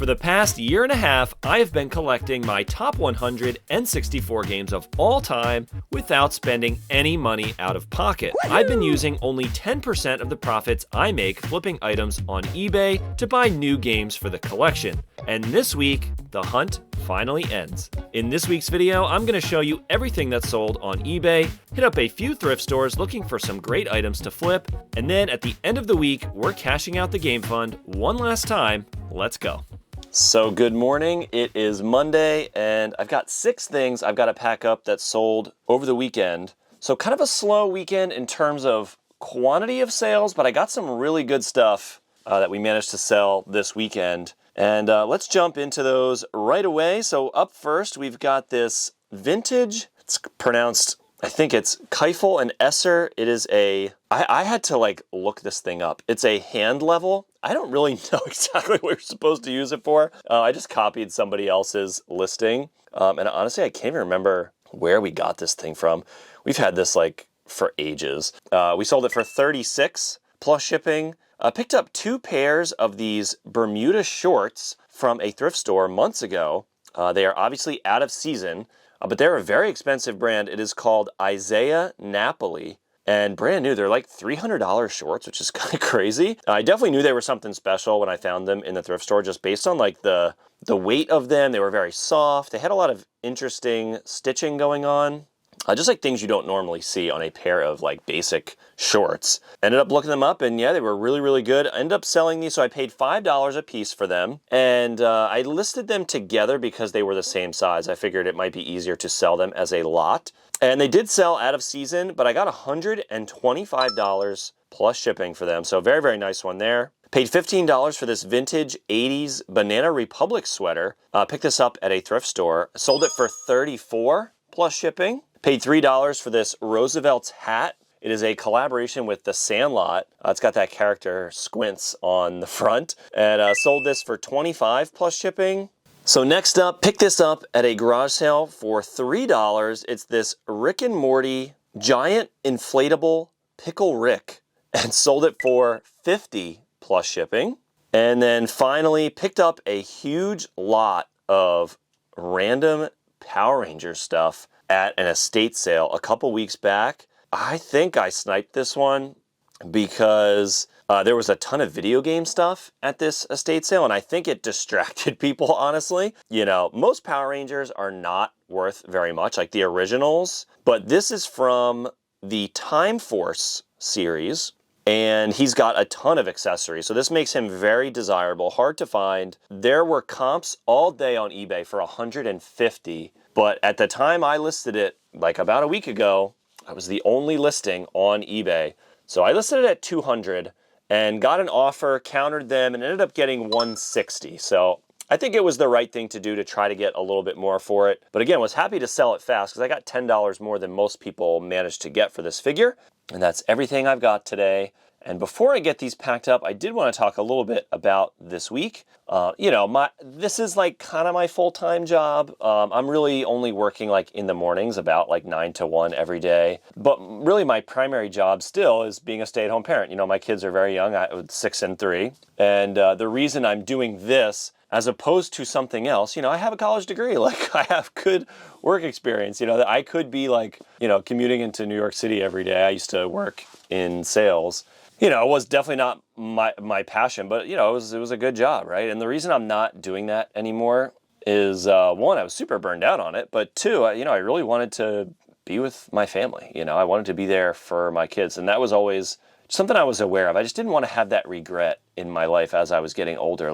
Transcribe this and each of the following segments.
For the past year and a half, I have been collecting my top 164 games of all time without spending any money out of pocket. I've been using only 10% of the profits I make flipping items on eBay to buy new games for the collection. And this week, the hunt finally ends. In this week's video, I'm going to show you everything that's sold on eBay, hit up a few thrift stores looking for some great items to flip, and then at the end of the week, we're cashing out the game fund one last time. Let's go. So good morning, it is Monday, and I've got 6 things I've got to pack up that sold over the weekend. So kind of a slow weekend in terms of quantity of sales, but I got some really good stuff that we managed to sell this weekend. And let's jump into those right away. So up first, we've got this vintage, it's pronounced, I think it's Keifel and Esser. It is I had to look this thing up. It's a hand level. I don't really know exactly what you're supposed to use it for. I just copied somebody else's listing. And honestly, I can't even remember where we got this thing from. We've had this for ages. We sold it for $36 plus shipping. Picked up 2 pairs of these Bermuda shorts from a thrift store months ago. They are obviously out of season, but they're a very expensive brand. It is called Isaiah Napoli, and brand new. They're like $300 shorts, which is kind of crazy. I definitely knew they were something special when I found them in the thrift store, just based on the weight of them. They were very soft. They had a lot of interesting stitching going on. Just things you don't normally see on a pair of basic shorts. Ended up looking them up, and yeah, they were really, really good. I ended up selling these, so I paid $5 a piece for them. And I listed them together because they were the same size. I figured it might be easier to sell them as a lot. And they did sell out of season, but I got $125 plus shipping for them. So very, very nice one there. Paid $15 for this vintage 80s Banana Republic sweater. Picked this up at a thrift store. Sold it for $34 plus shipping. Paid $3 for this Roosevelt's hat. It is a collaboration with The Sandlot. It's got that character Squints on the front. And sold this for $25 plus shipping. So next up, picked this up at a garage sale for $3. It's this Rick and Morty giant inflatable Pickle Rick. And sold it for $50 plus shipping. And then finally picked up a huge lot of random Power Rangers stuff at an estate sale a couple weeks back. I think I sniped this one because there was a ton of video game stuff at this estate sale, and I think it distracted people, honestly. You know, most Power Rangers are not worth very much, like the originals, but this is from the Time Force series, and he's got a ton of accessories, so this makes him very desirable, hard to find. There were comps all day on eBay for $150, but at the time I listed it, about a week ago, I was the only listing on eBay. So I listed it at $200 and got an offer, countered them, and ended up getting $160. So I think it was the right thing to do to try to get a little bit more for it. But again, was happy to sell it fast because I got $10 more than most people managed to get for this figure. And that's everything I've got today. And before I get these packed up, I did want to talk a little bit about this week. This is kind of my full-time job. I'm really only working in the mornings about 9 to 1 every day. But really my primary job still is being a stay-at-home parent. My kids are very young, 6 and 3. And the reason I'm doing this as opposed to something else, I have a college degree, I have good work experience, that I could be commuting into New York City every day. I used to work in sales. It was definitely not my passion, but it was a good job, right? And the reason I'm not doing that anymore is, one, I was super burned out on it, but 2, I really wanted to be with my family. I wanted to be there for my kids, and that was always something I was aware of. I just didn't want to have that regret in my life as I was getting older,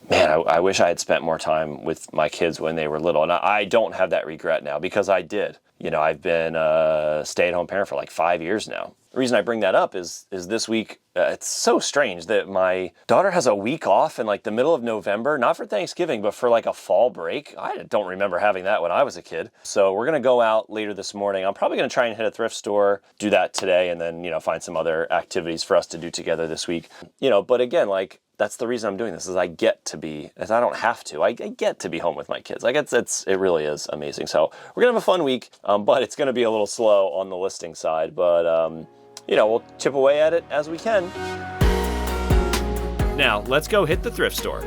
man, I wish I had spent more time with my kids when they were little. And I don't have that regret now because I did. I've been a stay-at-home parent for 5 years now. The reason I bring that up is this week, it's so strange that my daughter has a week off in the middle of November, not for Thanksgiving, but for a fall break. I don't remember having that when I was a kid. So we're going to go out later this morning. I'm probably going to try and hit a thrift store, do that today, and then, find some other activities for us to do together this week. But again, that's the reason I'm doing this, is I don't have to. I get to be home with my kids. It really is amazing. So we're going to have a fun week, but it's going to be a little slow on the listing side. But, we'll chip away at it as we can. Now, let's go hit the thrift store.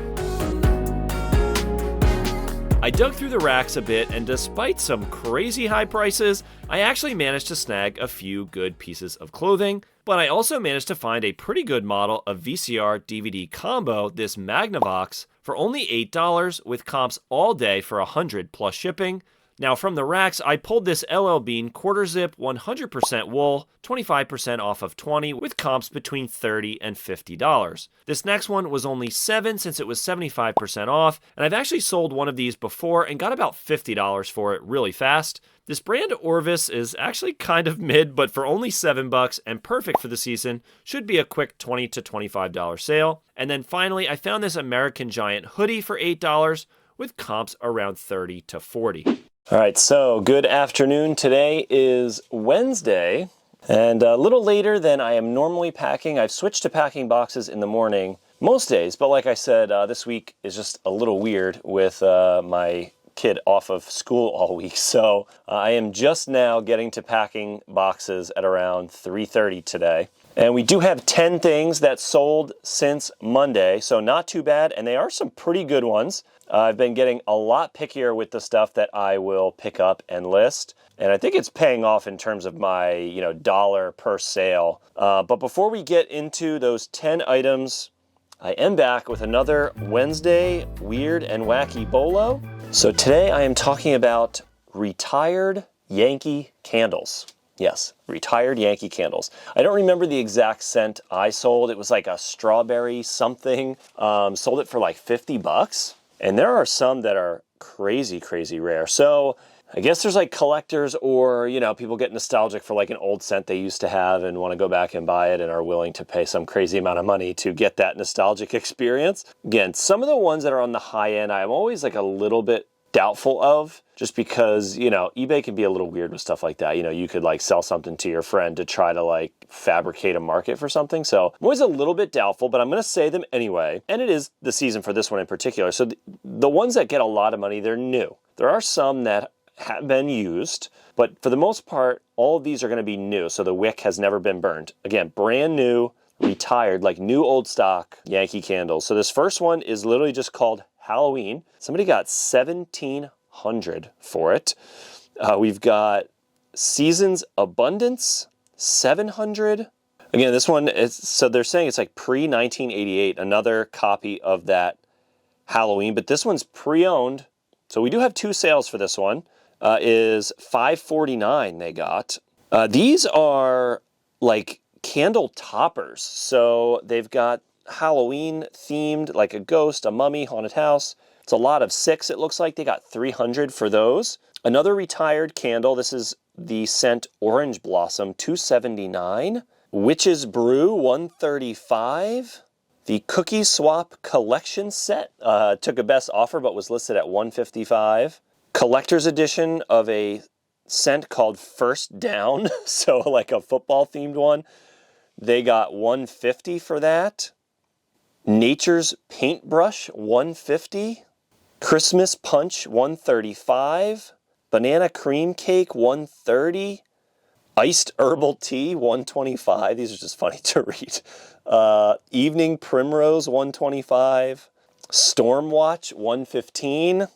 I dug through the racks a bit, and despite some crazy high prices, I actually managed to snag a few good pieces of clothing. But I also managed to find a pretty good model of VCR DVD combo, this Magnavox, for only $8 with comps all day for $100 plus shipping. Now from the racks, I pulled this LL Bean quarter zip 100% wool, 25% off of $20 with comps between $30 and $50. This next one was only $7 since it was 75% off, and I've actually sold one of these before and got about $50 for it really fast. This brand Orvis is actually kind of mid, but for only $7 and perfect for the season, should be a quick $20 to $25 sale. And then finally, I found this American Giant hoodie for $8 with comps around $30 to $40. All right, so good afternoon. Today is Wednesday, and a little later than I am normally packing. I've switched to packing boxes in the morning most days, but like I said, this week is just a little weird with my kid off of school all week. So I am just now getting to packing boxes at around 3:30 today. And we do have 10 things that sold since Monday, so not too bad, and they are some pretty good ones. I've been getting a lot pickier with the stuff that I will pick up and list, and I think it's paying off in terms of my, dollar per sale. But before we get into those 10 items, I am back with another Wednesday Weird and Wacky Bolo. So today I am talking about retired Yankee candles. Yes, retired Yankee candles. I don't remember the exact scent I sold. It was like a strawberry something. Sold it for like $50. And there are some that are crazy, crazy rare. So I guess there's like collectors or, people get nostalgic for like an old scent they used to have and want to go back and buy it and are willing to pay some crazy amount of money to get that nostalgic experience. Again, some of the ones that are on the high end, I'm always like a little bit doubtful of, just because, eBay can be a little weird with stuff like that. You could like sell something to your friend to try to like fabricate a market for something. So I'm always a little bit doubtful, but I'm going to say them anyway. And it is the season for this one in particular. So the ones that get a lot of money, they're new. There are some that have been used, but for the most part, all of these are going to be new. So the wick has never been burned. Again, brand new, retired, like new old stock Yankee candles. So this first one is literally just called Halloween. Somebody got $1,700 for it. We've got Seasons Abundance, $700. Again, this one is, so they're saying it's like pre-1988, another copy of that Halloween, but this one's pre-owned. So we do have two sales for this one. Is $549 they got. These are like candle toppers. So they've got Halloween themed, like a ghost, a mummy, haunted house. It's a lot of 6, it looks like. They got $300 for those. Another retired candle. This is the scent Orange Blossom, $279. Witch's Brew, $135. The Cookie Swap Collection Set took a best offer but was listed at $155. Collector's edition of a scent called First Down, so like a football themed one. They got $150 for that. Nature's Paintbrush, $150. Christmas Punch, $135. Banana Cream Cake, $130. Iced Herbal Tea, $125. These are just funny to read. Evening Primrose, $125. Stormwatch, $115.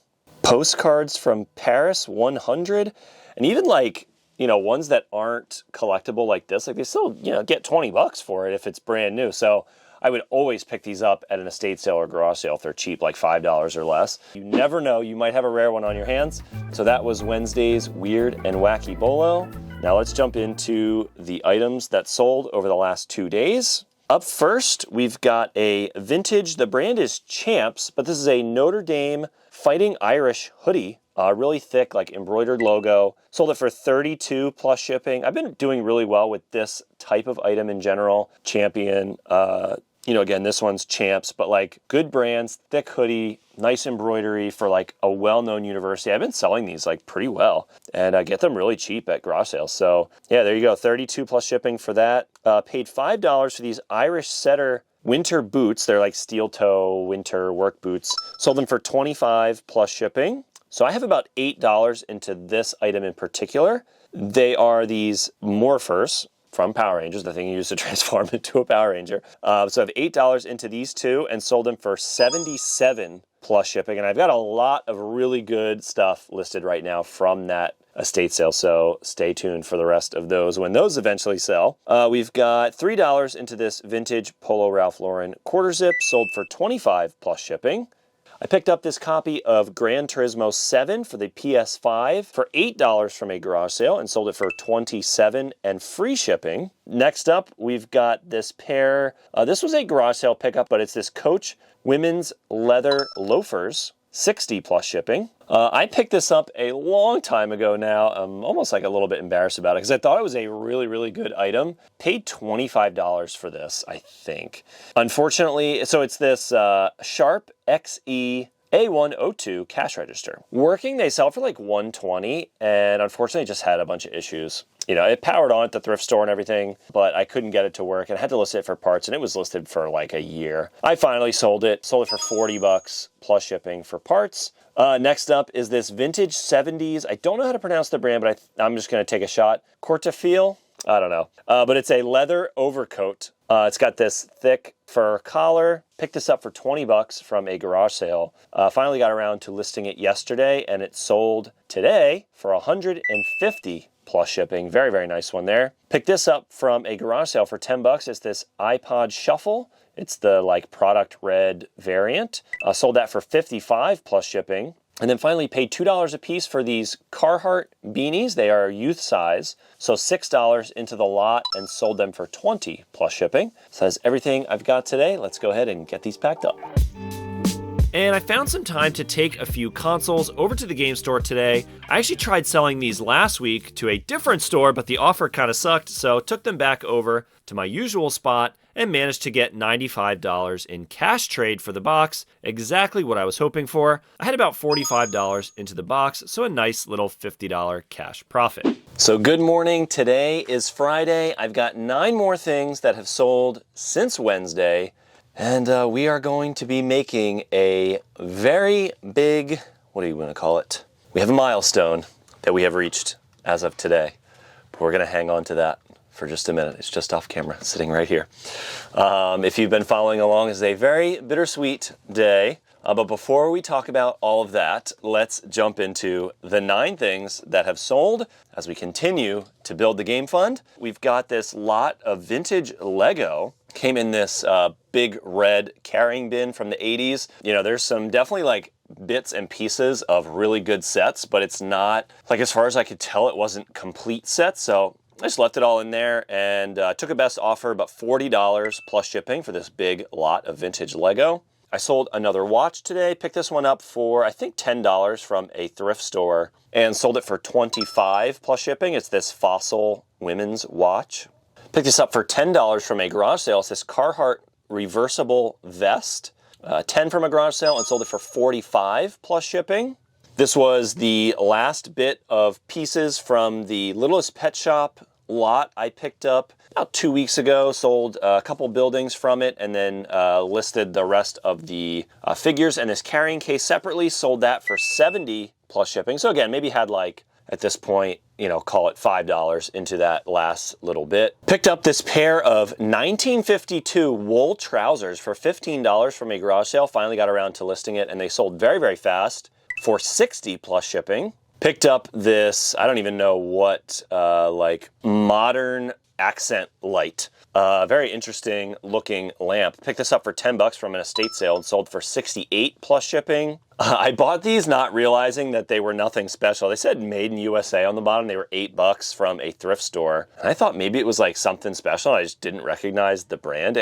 Postcards from Paris, $100. And even like, ones that aren't collectible like this, like they still, get $20 for it if it's brand new. So I would always pick these up at an estate sale or garage sale if they're cheap, like $5 or less. You never know, you might have a rare one on your hands. So that was Wednesday's Weird and Wacky Bolo. Now let's jump into the items that sold over the last 2 days. Up first, we've got a vintage, the brand is Champs, but this is a Notre Dame Fighting Irish hoodie. Really thick, like embroidered logo. Sold it for $32 plus shipping. I've been doing really well with this type of item in general. Champion, again, this one's Champs, but like good brands, thick hoodie, nice embroidery for like a well-known university. I've been selling these like pretty well, and I get them really cheap at garage sales. So yeah, there you go, $32 plus shipping for that. Paid $5 for these Irish Setter winter boots. They're like steel toe winter work boots. Sold them for $25 plus shipping. So I have about $8 into this item in particular. They are these Morphers from Power Rangers, the thing you use to transform into a Power Ranger. So I have $8 into these two and sold them for $77 plus shipping. And I've got a lot of really good stuff listed right now from that estate sale, so stay tuned for the rest of those when those eventually sell. We've got $3 into this vintage Polo Ralph Lauren quarter zip, sold for $25 plus shipping. I picked up this copy of Gran Turismo 7 for the PS5 for $8 from a garage sale and sold it for $27 and free shipping. Next up, we've got this pair. This was a garage sale pickup, but it's this Coach women's leather loafers, $60 plus shipping. I picked this up a long time ago now. I'm almost like a little bit embarrassed about it because I thought it was a really, really good item. Paid $25 for this, I think. Unfortunately, so it's this Sharp XE A102 cash register. Working, they sell for like $120, and unfortunately, it just had a bunch of issues. You know, it powered on at the thrift store and everything, but I couldn't get it to work and I had to list it for parts, and it was listed for like a year. I finally sold it for $40 plus shipping for parts. Next up is this vintage 70s. I don't know how to pronounce the brand, but I'm just going to take a shot. Cortafil? I don't know. But it's a leather overcoat. It's got this thick fur collar. Picked this up for $20 from a garage sale. Finally got around to listing it yesterday, and it sold today for $150 plus shipping. Very, very nice one there. Picked this up from a garage sale for $10. It's this iPod Shuffle. It's the like product red variant. Sold that for $55 plus shipping. And then finally paid $2 a piece for these Carhartt beanies. They are youth size. So $6 into the lot and sold them for $20 plus shipping. So that's everything I've got today. Let's go ahead and get these packed up. And I found some time to take a few consoles over to the game store today. I actually tried selling these last week to a different store, but the offer kind of sucked, so took them back over to my usual spot and managed to get $95 in cash trade for the box, exactly what I was hoping for. I had about $45 into the box, so a nice little $50 cash profit. So good morning. Today is Friday. I've got 9 more things that have sold since Wednesday. And we are going to be making a very big, what do you want to call it? We have a milestone that we have reached as of today. But we're going to hang on to that for just a minute. It's just off camera, sitting right here. If you've been following along, it's a very bittersweet day. But before we talk about all of that, let's jump into the 9 things that have sold as we continue to build the game fund. We've got this lot of vintage Lego. Came in this big red carrying bin from the 80s. You know, there's some definitely like bits and pieces of really good sets, but it's not, like as far as I could tell, it wasn't complete sets. So I just left it all in there and took a best offer, about $40 plus shipping for this big lot of vintage Lego. I sold another watch today, picked this one up for, I think, $10 from a thrift store and sold it for $25 plus shipping. It's this Fossil women's watch. Picked this up for $10 from a garage sale. It's this Carhartt reversible vest. 10 from a garage sale and sold it for $45 plus shipping. This was the last bit of pieces from the Littlest Pet Shop lot I picked up about 2 weeks ago. Sold a couple buildings from it and then listed the rest of the figures and this carrying case separately. Sold that for $70 plus shipping. So again, maybe had like, at this point, you know, call it $5 into that last little bit. Picked up this pair of 1952 wool trousers for $15 from a garage sale. Finally got around to listing it and they sold very, very fast for $60 plus shipping. Picked up this, I don't even know what, like modern accent light. Very interesting looking lamp. Picked this up for $10 from an estate sale and sold for $68 plus shipping. I bought these not realizing that they were nothing special. They said made in USA on the bottom. They were $8 from a thrift store. And I thought maybe it was like something special. I just didn't recognize the brand.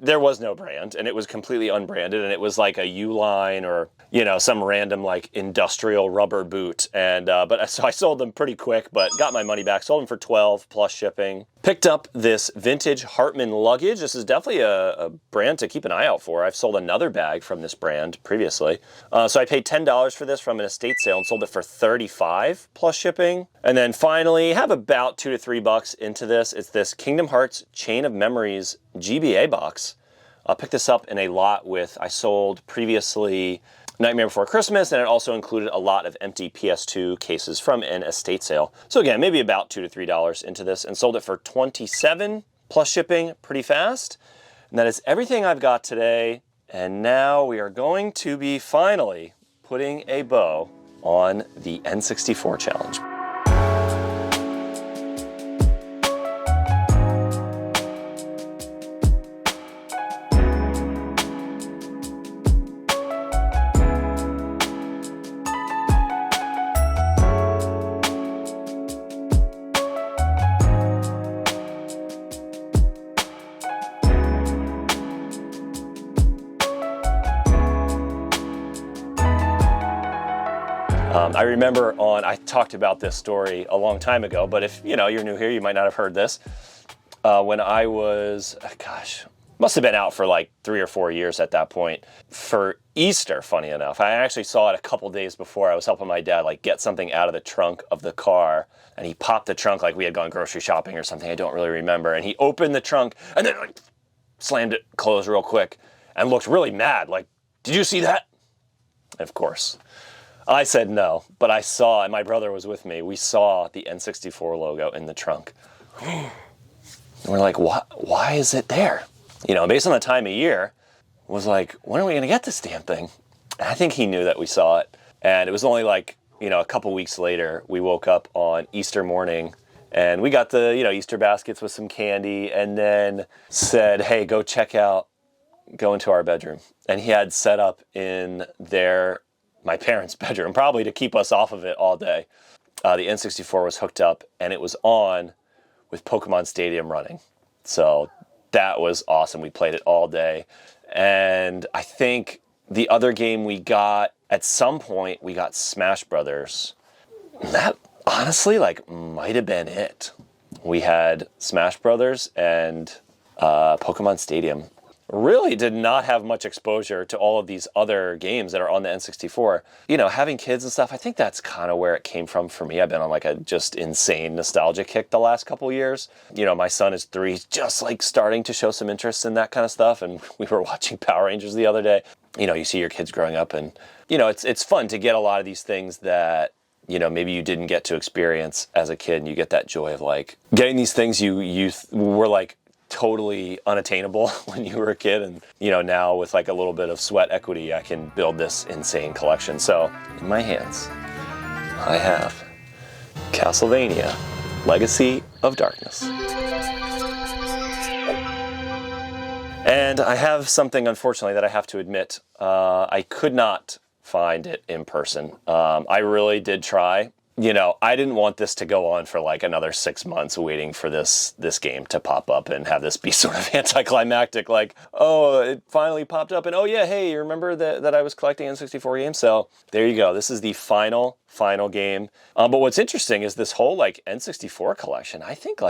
There was no brand and it was completely unbranded and it was like a Uline or, you know, some random like industrial rubber boot. And, so I sold them pretty quick, but got my money back. Sold them for $12 plus shipping. Picked up this vintage Hartman luggage. This is definitely a brand to keep an eye out for. I've sold another bag from this brand previously. So I paid $10 for this from an estate sale and sold it for $35 plus shipping. And then finally, have about $2 to $3 into this. It's this Kingdom Hearts Chain of Memories GBA box. I picked this up in a lot with, I sold previously Nightmare Before Christmas, and it also included a lot of empty PS2 cases from an estate sale. So again, maybe about $2 to $3 into this and sold it for $27 plus shipping pretty fast. And that is everything I've got today. And now we are going to be finally putting a bow on the N64 challenge. I remember I talked about this story a long time ago, but if you're new here, you might not have heard this. When I was, must have been out for like 3 or 4 years at that point. For Easter, funny enough, I actually saw it a couple days before. I was helping my dad get something out of the trunk of the car, and he popped the trunk like we had gone grocery shopping or something. I don't really remember. And he opened the trunk and then slammed it closed real quick and looked really mad. Like, did you see that? And of course, I said no, but I saw, and my brother was with me, we saw the N64 logo in the trunk. And we're like, why is it there? Based on the time of year, was like, when are we going to get this damn thing? And I think he knew that we saw it. And it was only a couple weeks later, we woke up on Easter morning and we got the, Easter baskets with some candy, and then said, hey, go into our bedroom. And he had set up in my parents' bedroom, probably to keep us off of it all day. The N64 was hooked up, and it was on with Pokemon Stadium running. So that was awesome. We played it all day. And I think the other game we got, at some point, we got Smash Brothers. That, honestly, might have been it. We had Smash Brothers and Pokemon Stadium. Really did not have much exposure to all of these other games that are on the N64. Having kids and stuff, I think that's kind of where it came from for me. I've been on a just insane nostalgia kick the last couple years. My son is 3, just starting to show some interest in that kind of stuff. And we were watching Power Rangers the other day. You see your kids growing up, and, it's fun to get a lot of these things that, maybe you didn't get to experience as a kid, and you get that joy of getting these things you were totally unattainable when you were a kid, and now with a little bit of sweat equity, I can build this insane collection. So in my hands I have Castlevania Legacy of Darkness, and I have something, unfortunately, that I have to admit. I could not find it in person. I really did try. I didn't want this to go on for another 6 months waiting for this game to pop up and have this be sort of anticlimactic, oh, it finally popped up, and oh yeah, hey, you remember that I was collecting N64 games? So there you go. This is the final game. But what's interesting is this whole N64 collection. I think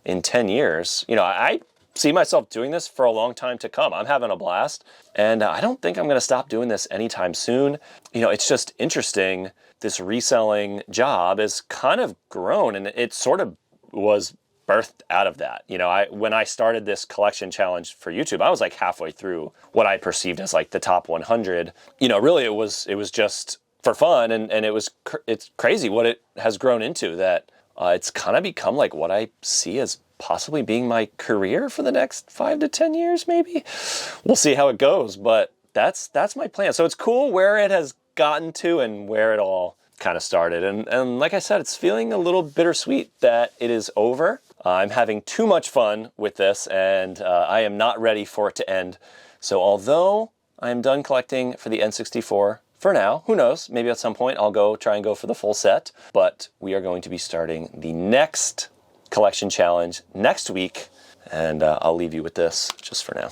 in 10 years, I see myself doing this for a long time to come. I'm having a blast, and I don't think I'm going to stop doing this anytime soon. It's just interesting. This reselling job is kind of grown, and it sort of was birthed out of that. When I started this collection challenge for YouTube, I was halfway through what I perceived as the top 100. Really it was just for fun, and it's crazy what it has grown into, that it's kind of become what I see as possibly being my career for the next 5 to 10 years, maybe. We'll see how it goes, but that's my plan. So it's cool where it has gotten to and where it all kind of started. And like I said, it's feeling a little bittersweet that it is over. I'm having too much fun with this, and I am not ready for it to end. So although I'm done collecting for the N64 for now, who knows, maybe at some point I'll try and go for the full set. But we are going to be starting the next collection challenge next week, and I'll leave you with this just for now.